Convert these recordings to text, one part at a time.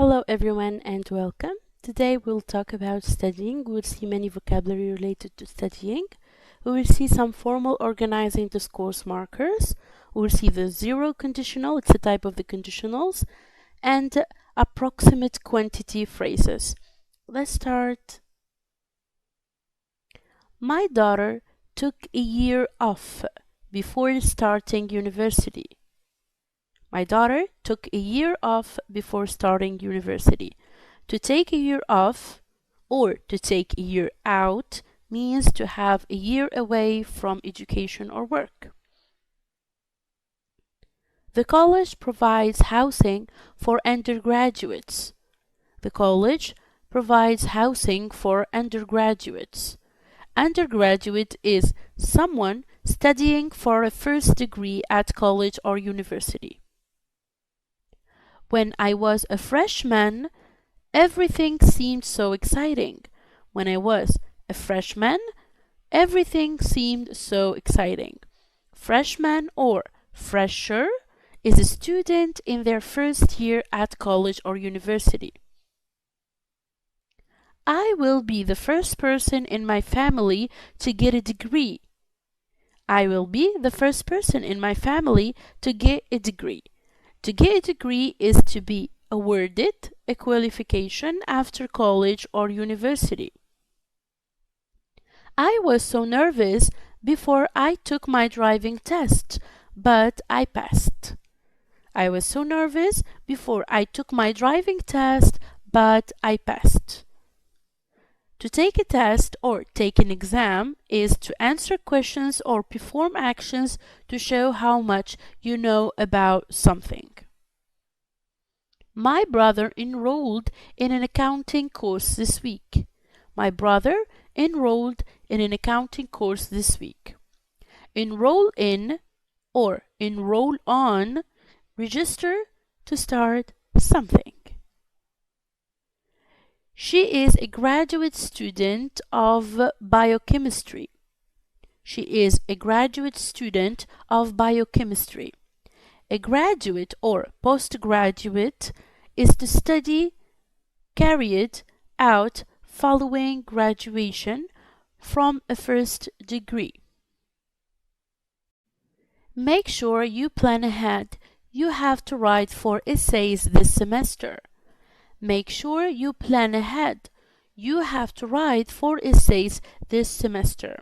Hello everyone and welcome. Today we'll talk about studying. We'll see many vocabulary related to studying. We will see some formal organizing discourse markers. We'll see the zero conditional, it's a type of the conditionals, and approximate quantity phrases. Let's start. My daughter took a year off before starting university. My daughter took a year off before starting university. To take a year off or to take a year out means to have a year away from education or work. The college provides housing for undergraduates. The college provides housing for undergraduates. Undergraduate is someone studying for a first degree at college or university. When I was a freshman, everything seemed so exciting. When I was a freshman, everything seemed so exciting. Freshman or fresher is a student in their first year at college or university. I will be the first person in my family to get a degree. I will be the first person in my family to get a degree. To get a degree is to be awarded a qualification after college or university. I was so nervous before I took my driving test, but I passed. I was so nervous before I took my driving test, but I passed. To take a test or take an exam is to answer questions or perform actions to show how much you know about something. My brother enrolled in an accounting course this week. My brother enrolled in an accounting course this week. Enroll in or enroll on, register to start something. She is a graduate student of biochemistry. She is a graduate student of biochemistry. A graduate or postgraduate is the study carried out following graduation from a first degree. Make sure you plan ahead. You have to write 4 essays this semester. Make sure you plan ahead. You have to write 4 essays this semester.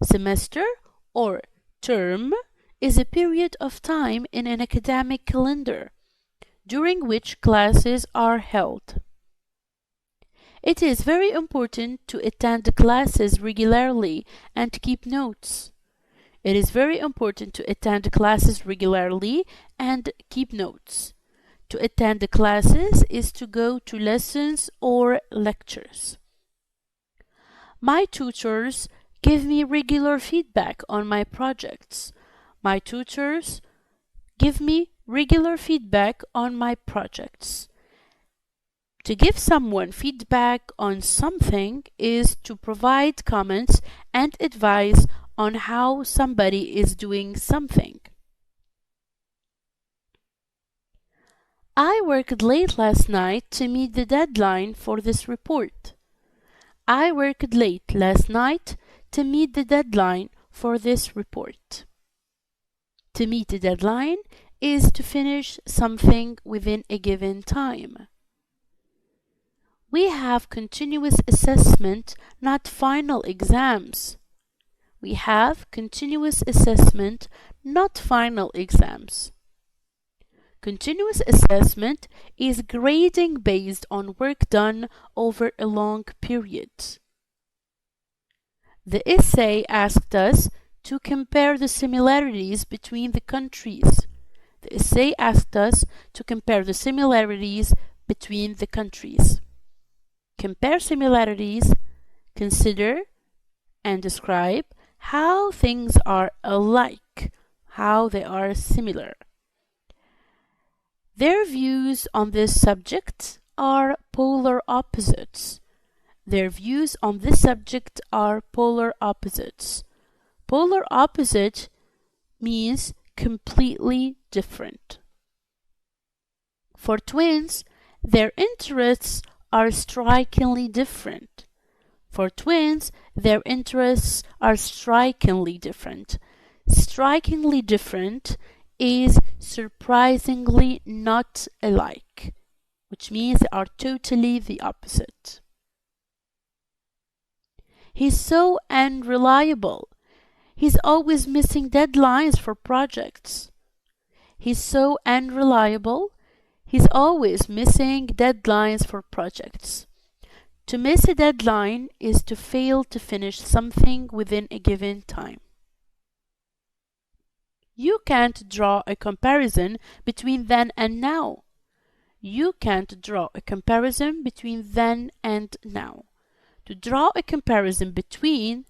Semester or term is a period of time in an academic calendar during which classes are held. It is very important to attend classes regularly and keep notes. It is very important to attend classes regularly and keep notes. To attend the classes is to go to lessons or lectures. My tutors give me regular feedback on my projects. My tutors give me regular feedback on my projects. To give someone feedback on something is to provide comments and advice on how somebody is doing something. I worked late last night to meet the deadline for this report. I worked late last night to meet the deadline for this report. To meet the deadline is to finish something within a given time. We have continuous assessment, not final exams. We have continuous assessment, not final exams. Continuous assessment is grading based on work done over a long period. The essay asked us to compare the similarities between the countries. The essay asked us to compare the similarities between the countries. Compare similarities, consider and describe how things are alike, how they are similar. Their views on this subject are polar opposites. Their views on this subject are polar opposites. Polar opposite means completely different. For twins, their interests are strikingly different. For twins, their interests are strikingly different. Strikingly different is surprisingly not alike, which means they are totally the opposite. He's so unreliable. He's always missing deadlines for projects. He's so unreliable. He's always missing deadlines for projects. To miss a deadline is to fail to finish something within a given time. You can't draw a comparison between then and now. You can't draw a comparison between then and now. To draw a comparison between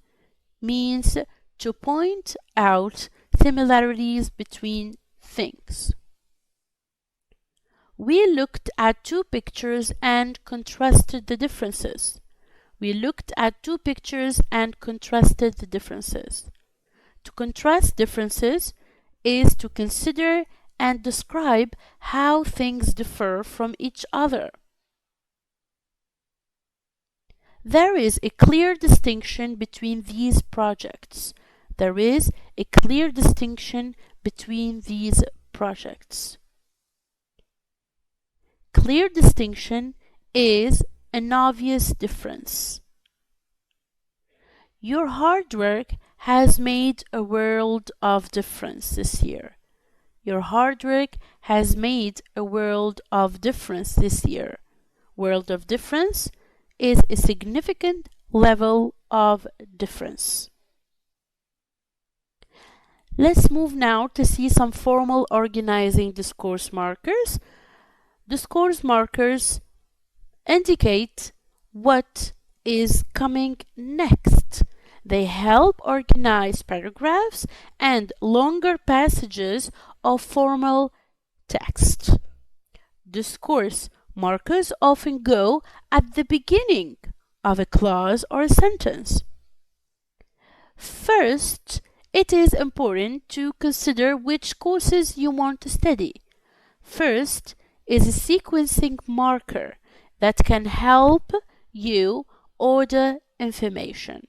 means to point out similarities between things. We looked at two pictures and contrasted the differences. We looked at two pictures and contrasted the differences. To contrast differences is to consider and describe how things differ from each other. There is a clear distinction between these projects. There is a clear distinction between these projects. Clear distinction is an obvious difference. Your hard work has made a world of difference this year. Your hard work has made a world of difference this year. World of difference is a significant level of difference. Let's move now to see some formal organizing discourse markers. Discourse markers indicate what is coming next. They help organize paragraphs and longer passages of formal text. Discourse markers often go at the beginning of a clause or a sentence. First, it is important to consider which courses you want to study. First is a sequencing marker that can help you order information.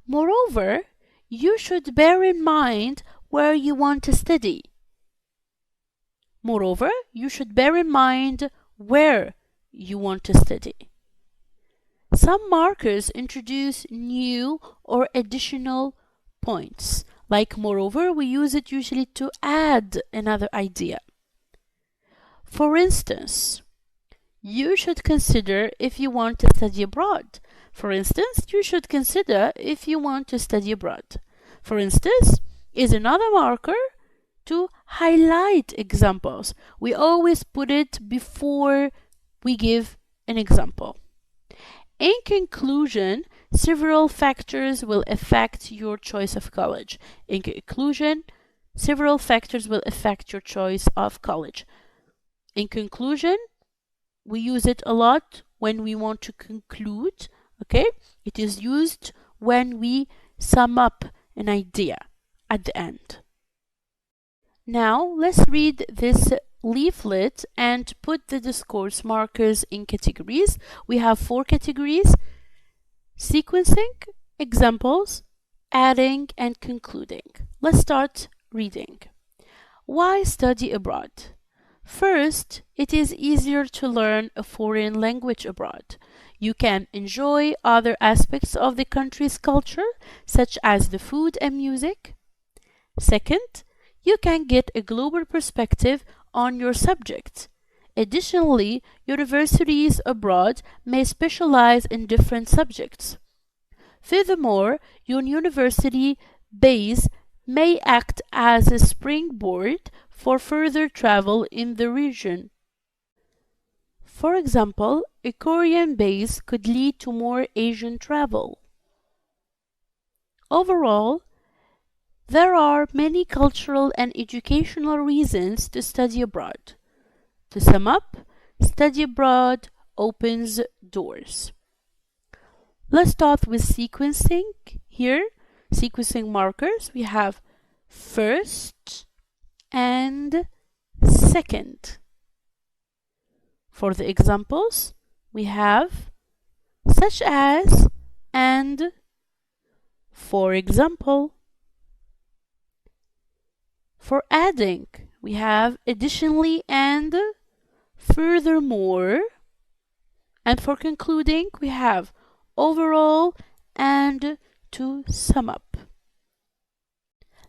Moreover, you should bear in mind where you want to study. Moreover, you should bear in mind where you want to study. Some markers introduce new or additional points. Like moreover, we use it usually to add another idea. For instance, you should consider if you want to study abroad. For instance, you should consider if you want to study abroad. For instance, is another marker to highlight examples. We always put it before we give an example. In conclusion, several factors will affect your choice of college. In conclusion, several factors will affect your choice of college. In conclusion, we use it a lot when we want to conclude, okay? It is used when we sum up an idea at the end. Now, let's read this leaflet and put the discourse markers in categories. We have 4 categories: sequencing, examples, adding, and concluding. Let's start reading. Why study abroad? First, it is easier to learn a foreign language abroad. You can enjoy other aspects of the country's culture, such as the food and music. Second, you can get a global perspective on your subject. Additionally, universities abroad may specialize in different subjects. Furthermore, your university base may act as a springboard for further travel in the region. For example, a Korean base could lead to more Asian travel. Overall, there are many cultural and educational reasons to study abroad. To sum up, study abroad opens doors. Let's start with sequencing. Here, sequencing markers, we have first and second. For the examples, we have such as and for example. For adding, we have additionally and furthermore. And for concluding, we have overall and to sum up.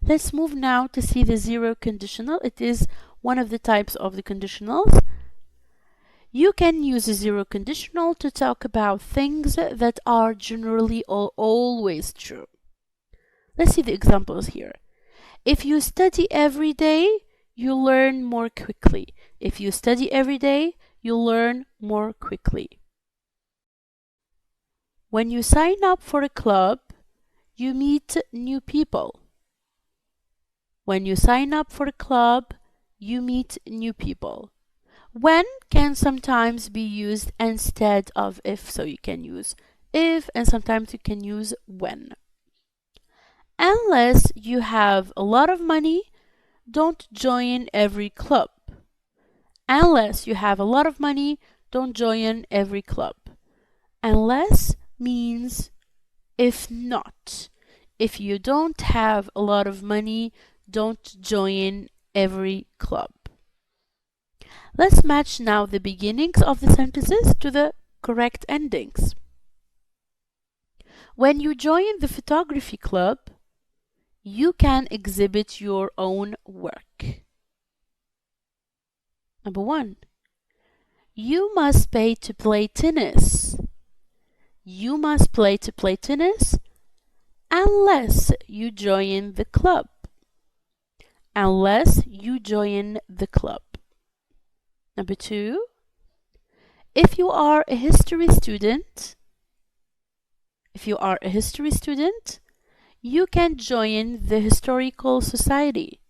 Let's move now to see the zero conditional. It is one of the types of the conditionals. You can use a zero conditional to talk about things that are generally or always true. Let's see the examples here. If you study every day, you learn more quickly. If you study every day, you learn more quickly. When you sign up for a club, you meet new people. When you sign up for a club, you meet new people. When can sometimes be used instead of if, so you can use if and sometimes you can use when. Unless you have a lot of money, don't join every club. Unless you have a lot of money, don't join every club. Unless means if not. If you don't have a lot of money, don't join every club. Let's match now the beginnings of the sentences to the correct endings. When you join the photography club, you can exhibit your own work. Number 1. You must pay to play tennis. You must pay to play tennis unless you join the club. Unless you join the club. Number 2. If you are a history student, you can join the historical society.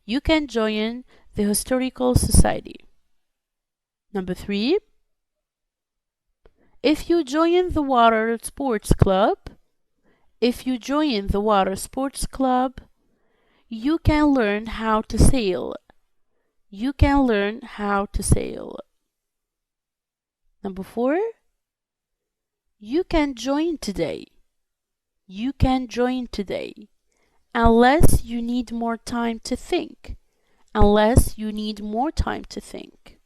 You can join the historical society. Number 3. If you join the water sports club, you can learn how to sail. You can learn how to sail. Number 4. You can join today. You can join today. Unless you need more time to think. Unless you need more time to think.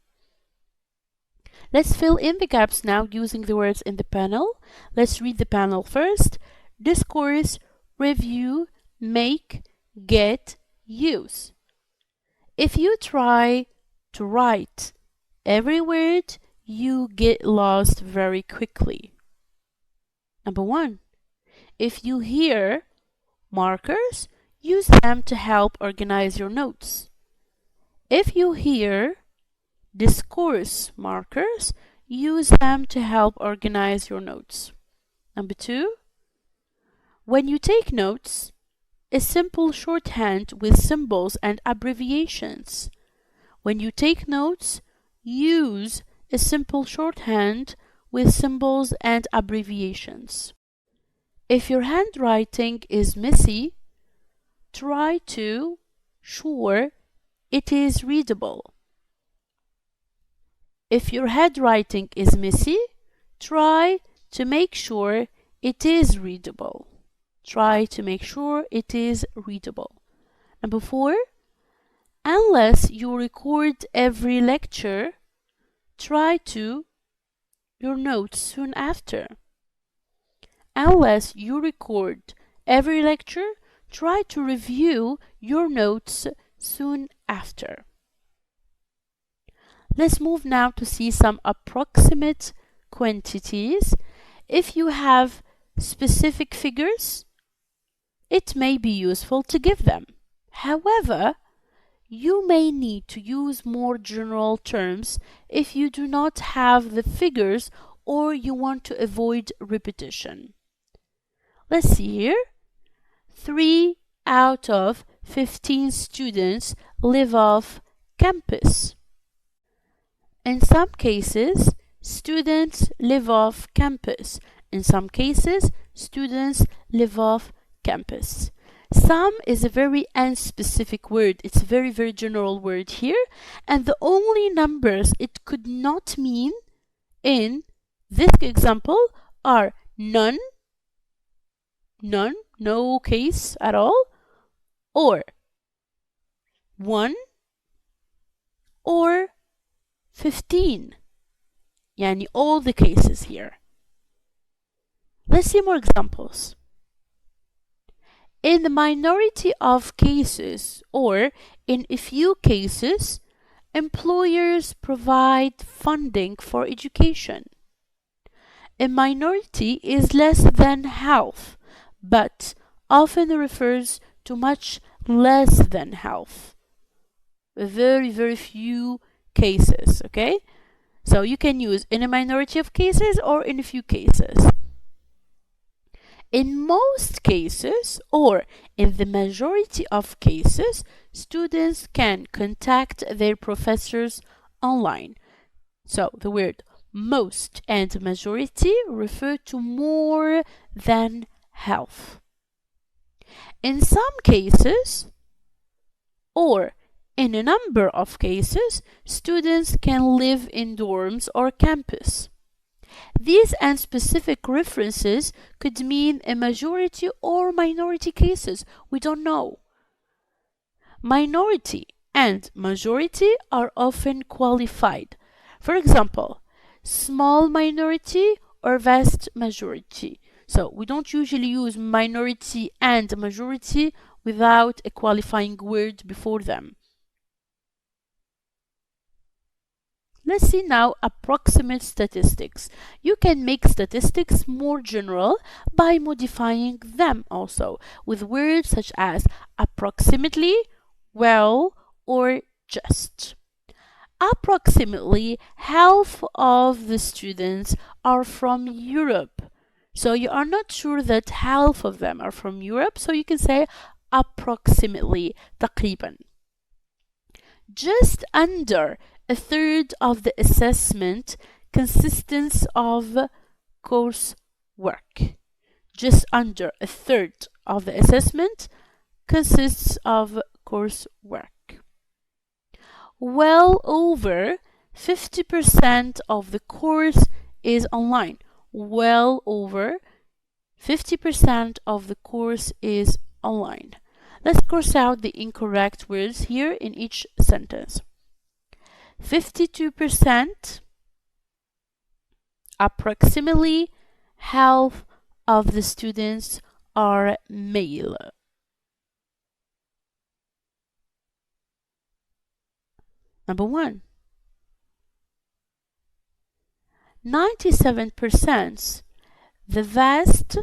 Let's fill in the gaps now using the words in the panel. Let's read the panel first. Discourse, review, make, get, use. If you try to write every word, you get lost very quickly. Number 1. If you hear markers, use them to help organize your notes. If you hear discourse markers, use them to help organize your notes. Number 2. When you take notes, a simple shorthand with symbols and abbreviations. When you take notes, use a simple shorthand with symbols and abbreviations. If your handwriting is messy, try to sure it is readable. If your handwriting is messy, try to make sure it is readable. Try to make sure it is readable. Number 4. Unless you record every lecture, try to your notes soon after. Unless you record every lecture, try to review your notes soon after. Let's move now to see some approximate quantities. If you have specific figures, it may be useful to give them. However, you may need to use more general terms if you do not have the figures or you want to avoid repetition. Let's see here. 3 out of 15 students live off campus. In some cases, students live off campus. In some cases, students live off campus. Some is a very unspecific word. It's a very, very general word here. And the only numbers it could not mean in this example are none, no case at all, or 1, or 15. Yani all the cases here. Let's see more examples. In the minority of cases, or in a few cases, employers provide funding for education. A minority is less than half, but often refers to much less than half. Very, very few cases, okay? So you can use in a minority of cases or in a few cases. In most cases, or in the majority of cases, students can contact their professors online. So the word most and majority refer to more than half. In some cases, or in a number of cases, students can live in dorms or campus. These unspecific references could mean a majority or minority cases. We don't know. Minority and majority are often qualified. For example, small minority or vast majority. So we don't usually use minority and majority without a qualifying word before them. Let's see now approximate statistics. You can make statistics more general by modifying them also with words such as approximately, well, or just. Approximately half of the students are from Europe. So you are not sure that half of them are from Europe, so you can say approximately, تقريبا. Just under a third of the assessment consists of coursework. Just under a third of the assessment consists of coursework. Well over 50% of the course is online. Well over 50% of the course is online. Let's cross out the incorrect words here in each sentence. 52%, approximately half of the students are male. Number 1. 97%, the vast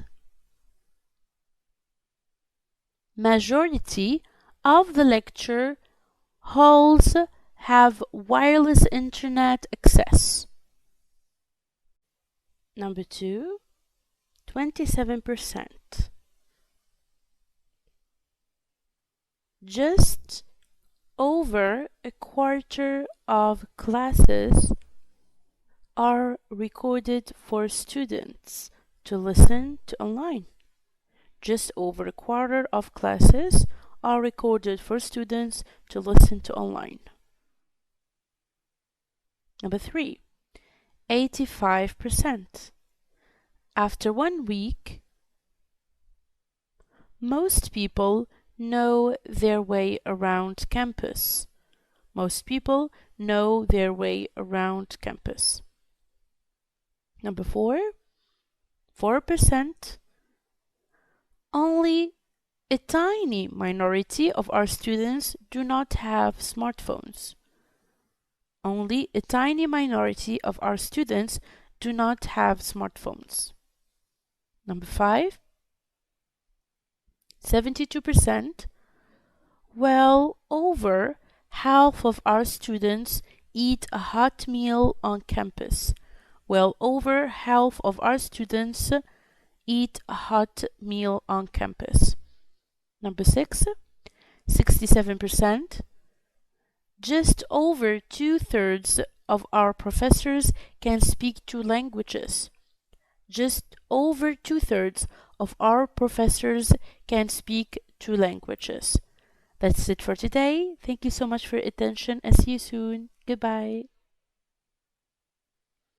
majority of the lecture halls have wireless internet access. Number 2, 27%. Just over a quarter of classes are recorded for students to listen to online. Just over a quarter of classes are recorded for students to listen to online. Number 3, 85%. After 1 week, most people know their way around campus. Most people know their way around campus. Number 4, 4%. Only a tiny minority of our students do not have smartphones. Only a tiny minority of our students do not have smartphones. Number 5, 72%. Well over half of our students eat a hot meal on campus. Well over half of our students eat a hot meal on campus. Number 6, 67%. Just over 2/3 of our professors can speak 2 languages. Just over 2/3 of our professors can speak two languages. That's it for today. Thank you so much for your attention and see you soon. Goodbye.